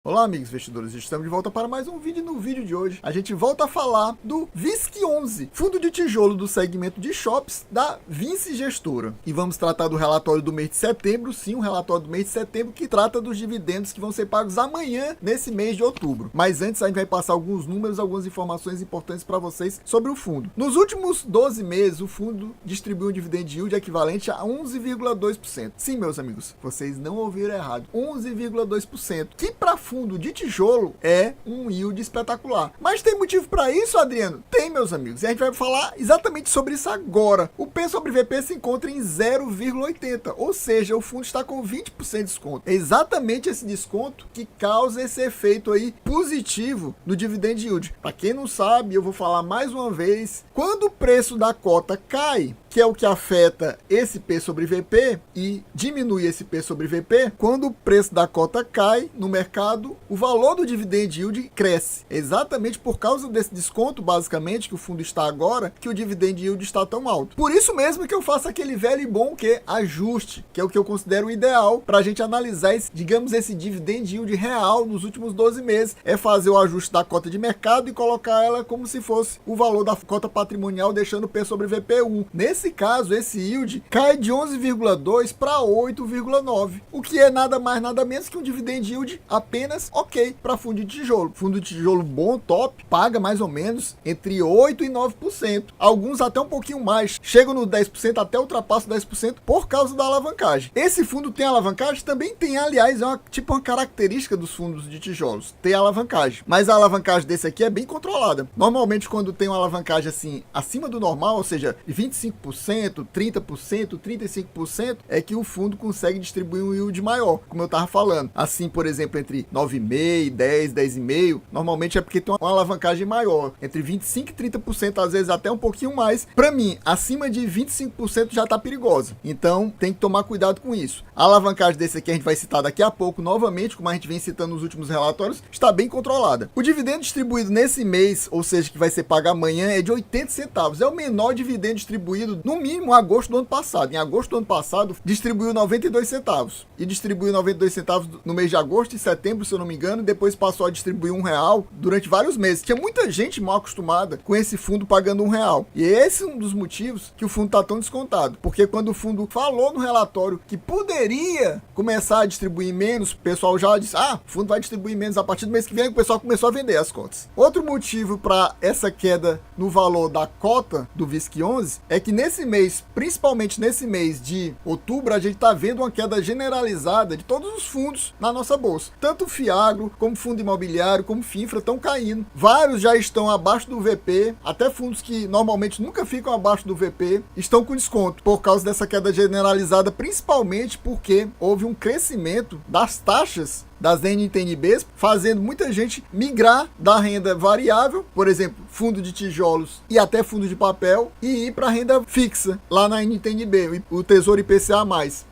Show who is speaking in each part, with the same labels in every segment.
Speaker 1: Olá amigos investidores, estamos de volta para mais um vídeo. No vídeo de hoje a gente volta a falar do VISC11, fundo de tijolo do segmento de shops da Vinci Gestora. E vamos tratar do relatório do mês de setembro, sim, um relatório do mês de setembro que trata dos dividendos que vão ser pagos amanhã nesse mês de outubro. Mas antes a gente vai passar alguns números, algumas informações importantes para vocês sobre o fundo. Nos últimos 12 meses o fundo distribuiu um dividend yield equivalente a 11,2%. Sim, meus amigos, vocês não ouviram errado, 11,2%, que para fundo de tijolo é um yield espetacular. Mas tem motivo para isso, Adriano? Tem, meus amigos, e a gente vai falar exatamente sobre isso agora. O P sobre VP se encontra em 0,80, ou seja, o fundo está com 20% de desconto. É exatamente esse desconto que causa esse efeito aí positivo no dividend yield. Para quem não sabe, eu vou falar mais uma vez, quando o preço da cota cai, que é o que afeta esse P sobre VP e diminui esse P sobre VP, quando o preço da cota cai no mercado, o valor do dividend yield cresce. É exatamente por causa desse desconto, basicamente, que o fundo está agora, que o dividend yield está tão alto. Por isso mesmo que eu faço aquele velho e bom que ajuste, que é o que eu considero ideal para a gente analisar, esse dividend yield real nos últimos 12 meses. É fazer o ajuste da cota de mercado e colocar ela como se fosse o valor da cota patrimonial, deixando o P sobre VP 1. Nesse caso, esse yield cai de 11,2 para 8,9, o que é nada mais nada menos que um dividend yield apenas ok para fundo de tijolo. Fundo de tijolo bom, top, paga mais ou menos entre 8% e 9%. Alguns até um pouquinho mais, chegam no 10%, até ultrapassam 10% por causa da alavancagem. Esse fundo tem alavancagem? Também tem, aliás, é uma característica dos fundos de tijolos, ter alavancagem. Mas a alavancagem desse aqui é bem controlada. Normalmente quando tem uma alavancagem assim, acima do normal, ou seja, 25%, 30%, 35%, é que o fundo consegue distribuir um yield maior, como eu estava falando. Assim, por exemplo, entre 9,5%, 10%, 10,5%, normalmente é porque tem uma alavancagem maior, entre 25% e 30%, às vezes até um pouquinho mais. Para mim, acima de 25% já está perigosa. Então, tem que tomar cuidado com isso. A alavancagem desse aqui a gente vai citar daqui a pouco, novamente, como a gente vem citando nos últimos relatórios, está bem controlada. O dividendo distribuído nesse mês, ou seja, que vai ser pago amanhã, é de 80 centavos. É o menor dividendo distribuído, no mínimo, em agosto do ano passado. Em agosto do ano passado, distribuiu 92 centavos. E distribuiu 92 centavos no mês de agosto e setembro, se eu não me engano, e depois passou a distribuir R$1 durante vários meses. Tinha muita gente mal acostumada com esse fundo pagando R$1. E esse é um dos motivos que o fundo está tão descontado. Porque quando o fundo falou no relatório que poderia começar a distribuir menos, o pessoal já disse, o fundo vai distribuir menos a partir do mês que vem, o pessoal começou a vender as cotas. Outro motivo para essa queda no valor da cota do VISC11 é que nesse mês, principalmente nesse mês de outubro, a gente está vendo uma queda generalizada de todos os fundos na nossa bolsa. Tanto o Fiagro, como fundo imobiliário, como Finfra estão caindo. Vários já estão abaixo do VP, até fundos que normalmente nunca ficam abaixo do VP, estão com desconto por causa dessa queda generalizada, principalmente porque houve um crescimento das taxas das NTNBs, fazendo muita gente migrar da renda variável, por exemplo, fundo de tijolos e até fundo de papel, e ir para a renda fixa, lá na NTNB, o Tesouro IPCA+.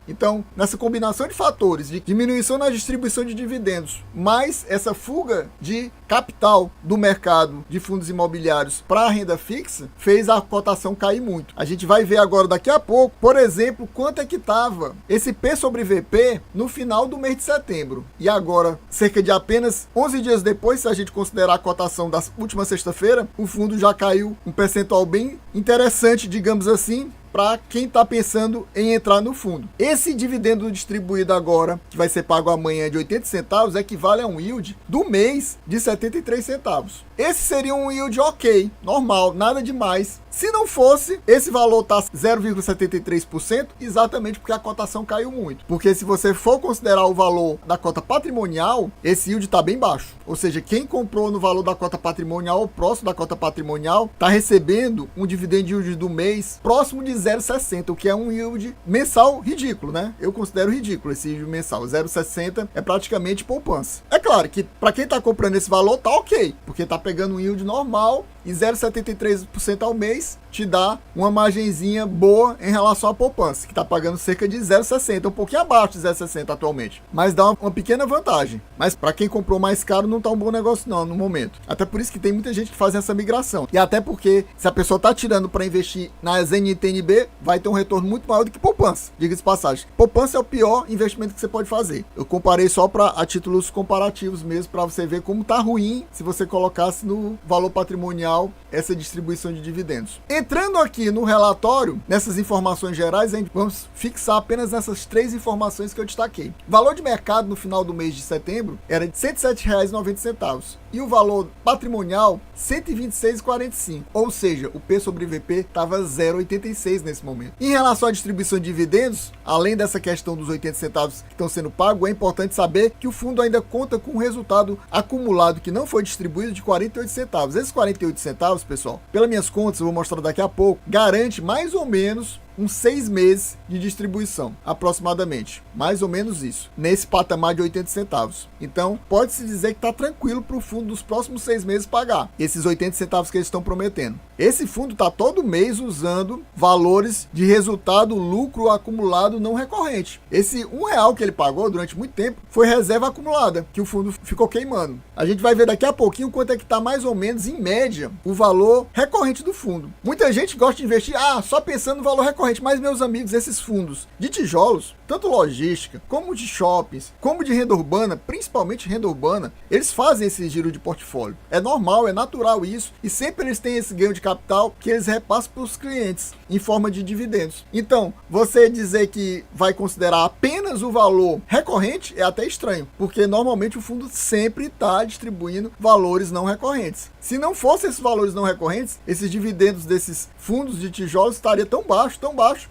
Speaker 1: Então, nessa combinação de fatores, de diminuição na distribuição de dividendos, mais essa fuga de capital do mercado de fundos imobiliários para a renda fixa, fez a cotação cair muito. A gente vai ver agora, daqui a pouco, por exemplo, quanto é que estava esse P sobre VP no final do mês de setembro. E agora, cerca de apenas 11 dias depois, se a gente considerar a cotação da última sexta-feira, o fundo já caiu um percentual bem interessante, digamos assim, para quem está pensando em entrar no fundo. Esse dividendo distribuído agora, que vai ser pago amanhã de 80 centavos, equivale a um yield do mês de 73 centavos. Esse seria um yield ok, normal, nada demais. Se não fosse, esse valor tá 0,73%, exatamente porque a cotação caiu muito. Porque se você for considerar o valor da cota patrimonial, esse yield está bem baixo. Ou seja, quem comprou no valor da cota patrimonial ou próximo da cota patrimonial, está recebendo um dividend yield do mês próximo de 0,60, o que é um yield mensal ridículo, né? Eu considero ridículo esse yield mensal. 0,60 é praticamente poupança. É claro que para quem está comprando esse valor, tá ok, porque está pegando um yield normal e 0,73% ao mês te dá uma margenzinha boa em relação à poupança, que está pagando cerca de 0,60, um pouquinho abaixo de 0,60 atualmente, mas dá uma pequena vantagem. Mas para quem comprou mais caro não está um bom negócio não no momento. Até por isso que tem muita gente que faz essa migração. E até porque se a pessoa está tirando para investir nas NTNB, vai ter um retorno muito maior do que poupança. Diga-se de passagem, poupança é o pior investimento que você pode fazer. Eu comparei só a títulos comparativos mesmo, para você ver como tá ruim se você colocasse no valor patrimonial essa distribuição de dividendos. Entrando aqui no relatório, nessas informações gerais, a gente vamos fixar apenas nessas 3 informações que eu destaquei. O valor de mercado no final do mês de setembro era de R$ 107,90 e o valor patrimonial R$ 126,45, ou seja, o P sobre VP estava 0,86 nesse momento. Em relação à distribuição de dividendos, além dessa questão dos 80 centavos que estão sendo pagos, é importante saber que o fundo ainda conta com um resultado acumulado que não foi distribuído de 48 centavos. Esses 48 centavos, pessoal, pelas minhas contas, eu vou mostrar daqui a pouco, garante mais ou menos uns 6 meses de distribuição, aproximadamente. Mais ou menos isso, nesse patamar de 80 centavos. Então, pode-se dizer que está tranquilo para o fundo dos próximos 6 meses pagar esses 80 centavos que eles estão prometendo. Esse fundo está todo mês usando valores de resultado, lucro acumulado não recorrente. Esse R$1 que ele pagou durante muito tempo foi reserva acumulada, que o fundo ficou queimando. A gente vai ver daqui a pouquinho quanto é que está mais ou menos, em média, o valor recorrente do fundo. Muita gente gosta de investir, só pensando no valor recorrente. Mas, meus amigos, esses fundos de tijolos, tanto logística, como de shoppings, como de renda urbana, principalmente renda urbana, eles fazem esse giro de portfólio. É normal, é natural isso, e sempre eles têm esse ganho de capital que eles repassam para os clientes em forma de dividendos. Então, você dizer que vai considerar apenas o valor recorrente é até estranho, porque normalmente o fundo sempre está distribuindo valores não recorrentes. Se não fossem esses valores não recorrentes, esses dividendos desses fundos de tijolos estaria tão baixo,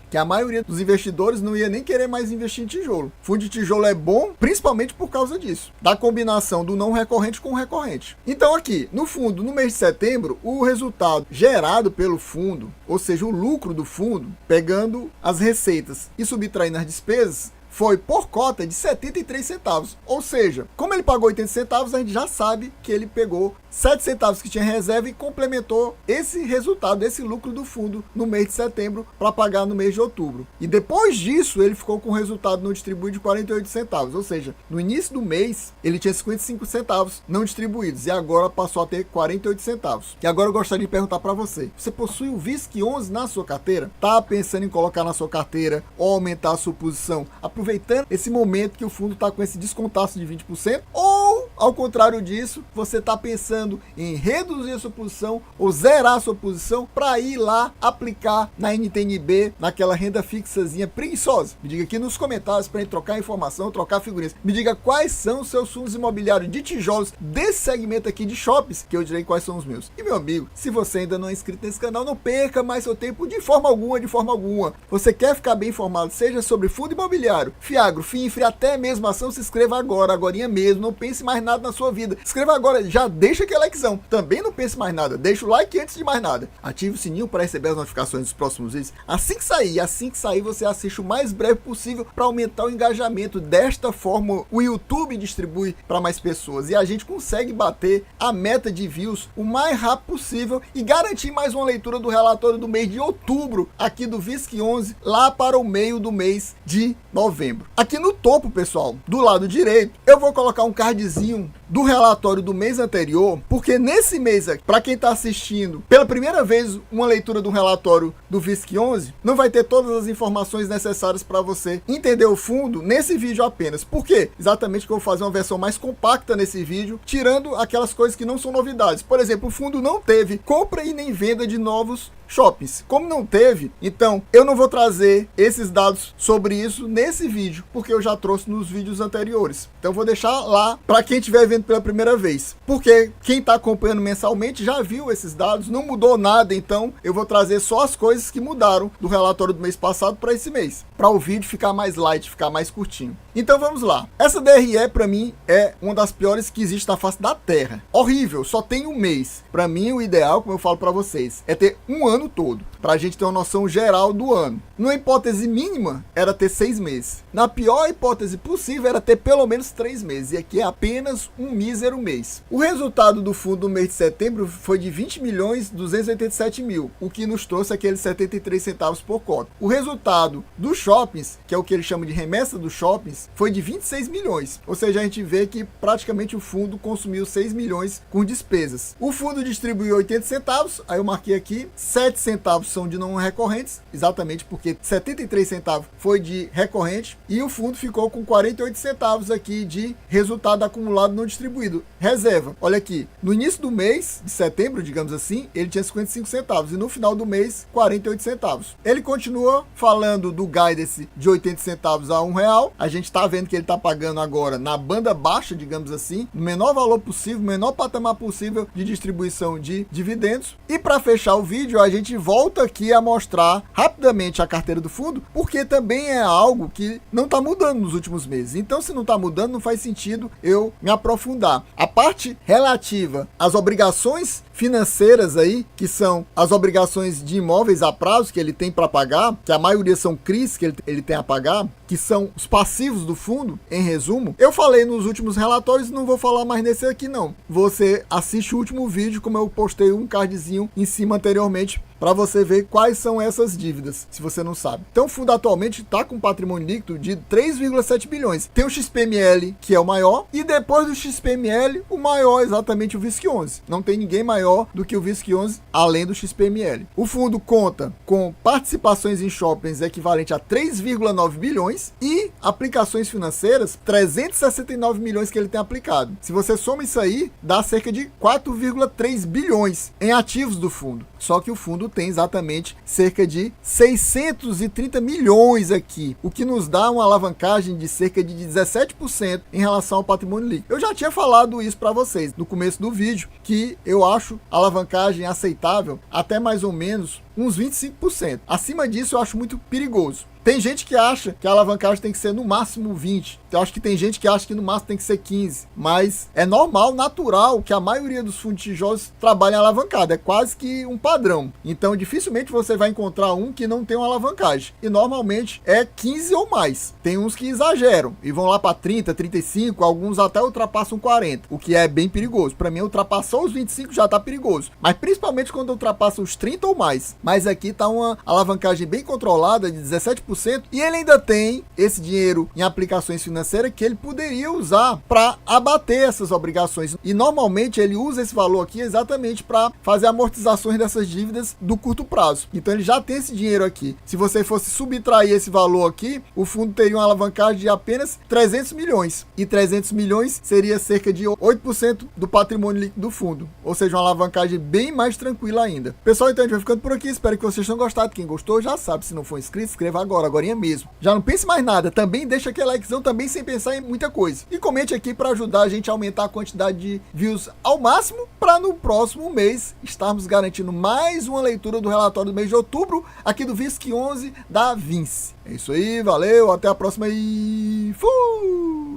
Speaker 1: que a maioria dos investidores não ia nem querer mais investir em tijolo. Fundo de tijolo é bom, principalmente por causa disso, da combinação do não recorrente com o recorrente. Então aqui, no fundo, no mês de setembro, o resultado gerado pelo fundo, ou seja, o lucro do fundo, pegando as receitas e subtraindo as despesas, foi por cota de 73 centavos. Ou seja, como ele pagou 80 centavos, a gente já sabe que ele pegou 7 centavos que tinha reserva e complementou esse resultado, esse lucro do fundo no mês de setembro para pagar no mês de outubro. E depois disso, ele ficou com o resultado não distribuído de 48 centavos. Ou seja, no início do mês, ele tinha 55 centavos não distribuídos e agora passou a ter 48 centavos. E agora eu gostaria de perguntar para você, você possui o VISC11 na sua carteira? Tá pensando em colocar na sua carteira ou aumentar a sua posição, aproveitando esse momento que o fundo está com esse descontaço de 20%? Ou, ao contrário disso, você está pensando em reduzir a sua posição ou zerar a sua posição para ir lá aplicar na NTNB, naquela renda fixazinha preguiçosa? Me diga aqui nos comentários para gente trocar informação, trocar figurinhas. Me diga quais são os seus fundos imobiliários de tijolos desse segmento aqui de shoppings, que eu direi quais são os meus. E meu amigo, se você ainda não é inscrito nesse canal, não perca mais seu tempo de forma alguma. Você quer ficar bem informado, seja sobre fundo imobiliário, Fiagro, FINFRE, até mesmo ação, se inscreva agorinha mesmo, não pense mais nada na sua vida. Escreva agora, já deixa aquele likezão. Também não pense mais nada, deixa o like antes de mais nada. Ative o sininho para receber as notificações dos próximos vídeos. Assim que sair, você assiste o mais breve possível para aumentar o engajamento. Desta forma, o YouTube distribui para mais pessoas e a gente consegue bater a meta de views o mais rápido possível e garantir mais uma leitura do relatório do mês de outubro, aqui do VISC11, lá para o meio do mês de novembro. Aqui no topo, pessoal, do lado direito, eu vou colocar um cardzinho do relatório do mês anterior, porque nesse mês aqui, para quem está assistindo pela primeira vez uma leitura do relatório do VISC11, não vai ter todas as informações necessárias para você entender o fundo nesse vídeo apenas. Por quê? Exatamente que eu vou fazer uma versão mais compacta nesse vídeo, tirando aquelas coisas que não são novidades. Por exemplo, o fundo não teve compra e nem venda de novos shoppings. Como não teve, então eu não vou trazer esses dados sobre isso nesse vídeo, porque eu já trouxe nos vídeos anteriores. Então vou deixar lá para quem estiver vendo pela primeira vez, porque quem está acompanhando mensalmente já viu esses dados, não mudou nada. Então eu vou trazer só as coisas que mudaram do relatório do mês passado para esse mês, para o vídeo ficar mais light, ficar mais curtinho. Então vamos lá. Essa DRE para mim é uma das piores que existe na face da terra. Horrível, só tem um mês. Para mim o ideal, como eu falo para vocês, é ter um ano todo, para a gente ter uma noção geral do ano. Numa hipótese mínima, era ter 6 meses. Na pior hipótese possível, era ter pelo menos 3 meses. E aqui é apenas um um mísero mês. O resultado do fundo do mês de setembro foi de 20.287.000, o que nos trouxe aqueles 73 centavos por cota. O resultado dos shoppings, que é o que eles chamam de remessa dos shoppings, foi de 26 milhões. Ou seja, a gente vê que praticamente o fundo consumiu 6 milhões com despesas. O fundo distribuiu 80 centavos, aí eu marquei aqui, 7 centavos são de não recorrentes, exatamente porque 73 centavos foi de recorrente, e o fundo ficou com 48 centavos aqui de resultado acumulado não distribuído. Reserva, olha aqui, no início do mês de setembro, digamos assim, ele tinha 55 centavos e no final do mês 48 centavos. Ele continua falando do guidance de 80 centavos a R$1. A gente está vendo que ele está pagando agora na banda baixa, digamos assim, no menor valor possível, menor patamar possível de distribuição de dividendos. E para fechar o vídeo, a gente volta aqui a mostrar rapidamente a carteira do fundo, porque também é algo que não está mudando nos últimos meses. Então, se não está mudando, não faz sentido eu me aprofundar. A parte relativa às obrigações financeiras aí, que são as obrigações de imóveis a prazo que ele tem para pagar, que a maioria são CRIs que ele tem a pagar, que são os passivos do fundo, em resumo. Eu falei nos últimos relatórios, não vou falar mais nesse aqui não. Você assiste o último vídeo, como eu postei um cardzinho em cima anteriormente, para você ver quais são essas dívidas, se você não sabe. Então o fundo atualmente está com um patrimônio líquido de 3,7 bilhões. Tem o XPML, que é o maior, e depois do XPML, o maior exatamente o VISC11. Não tem ninguém maior do que o VISC11, além do XPML. O fundo conta com participações em shoppings equivalente a 3,9 bilhões e aplicações financeiras, 369 milhões que ele tem aplicado. Se você soma isso aí, dá cerca de 4,3 bilhões em ativos do fundo. Só que o fundo tem exatamente cerca de 630 milhões aqui, o que nos dá uma alavancagem de cerca de 17% em relação ao patrimônio líquido. Eu já tinha falado isso para vocês no começo do vídeo, que eu acho a alavancagem aceitável até mais ou menos uns 25%. Acima disso eu acho muito perigoso. Tem gente que acha que a alavancagem tem que ser no máximo 20. Eu acho que tem gente que acha que no máximo tem que ser 15. Mas é normal, natural, que a maioria dos fundos de tijolos trabalhem alavancado. É quase que um padrão. Então, dificilmente você vai encontrar um que não tem uma alavancagem. E normalmente é 15 ou mais. Tem uns que exageram e vão lá para 30, 35, alguns até ultrapassam 40, o que é bem perigoso. Para mim, ultrapassou os 25 já tá perigoso. Mas principalmente quando ultrapassa os 30 ou mais. Mas aqui tá uma alavancagem bem controlada de 17%. E ele ainda tem esse dinheiro em aplicações financeiras que ele poderia usar para abater essas obrigações. E normalmente ele usa esse valor aqui exatamente para fazer amortizações dessas dívidas do curto prazo. Então ele já tem esse dinheiro aqui. Se você fosse subtrair esse valor aqui, o fundo teria uma alavancagem de apenas 300 milhões. E 300 milhões seria cerca de 8% do patrimônio líquido do fundo. Ou seja, uma alavancagem bem mais tranquila ainda. Pessoal, então a gente vai ficando por aqui. Espero que vocês tenham gostado. Quem gostou já sabe. Se não for inscrito, inscreva agora mesmo. Já não pense mais nada. Também deixa aquele likezão também sem pensar em muita coisa. E comente aqui para ajudar a gente a aumentar a quantidade de views ao máximo para no próximo mês estarmos garantindo mais uma leitura do relatório do mês de outubro aqui do VISC11 da Vinci. É isso aí, valeu, até a próxima e fui!